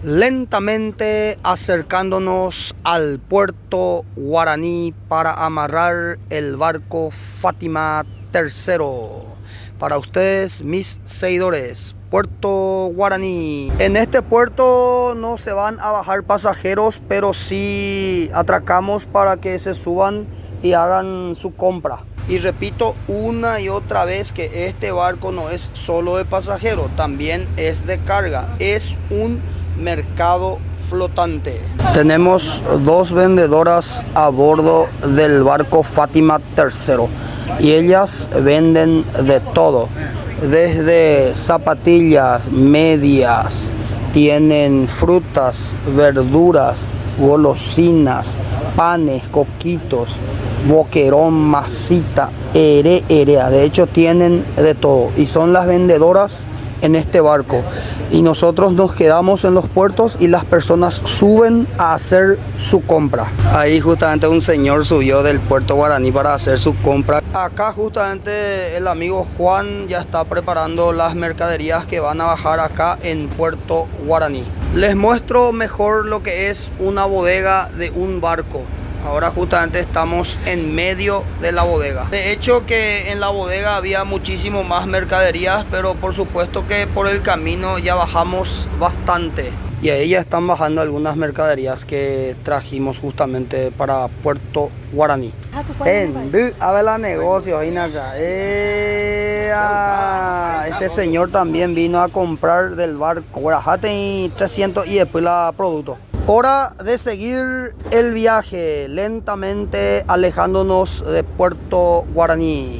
Lentamente acercándonos al puerto Guaraní para amarrar el barco Fátima III. Para ustedes, mis seguidores, Puerto Guaraní. En este puerto no se van a bajar pasajeros, pero sí atracamos para que se suban y hagan su compra. Y repito una y otra vez que este barco no es solo de pasajeros, también es de carga. Es un mercado flotante. Tenemos dos vendedoras a bordo del barco Fátima III y ellas venden de todo, desde zapatillas, medias, tienen frutas, verduras, golosinas, panes, coquitos, boquerón, masita, herea. De hecho tienen de todo y son las vendedoras en este barco, y nosotros nos quedamos en los puertos y las personas suben a hacer su compra. Ahí justamente un señor subió del puerto Guaraní para hacer su compra. Acá justamente el amigo Juan ya está preparando las mercaderías que van a bajar acá en Puerto Guaraní. Les muestro mejor lo que es una bodega de un barco. Ahora justamente estamos en medio de la bodega. De hecho que en la bodega había muchísimo más mercaderías, pero por supuesto que por el camino ya bajamos bastante. Y ahí ya están bajando algunas mercaderías que trajimos justamente para Puerto Guaraní. A ver la negocio, este señor también vino a comprar del barco. 300 y después la producto. Hora de seguir el viaje, lentamente alejándonos de Puerto Guaraní.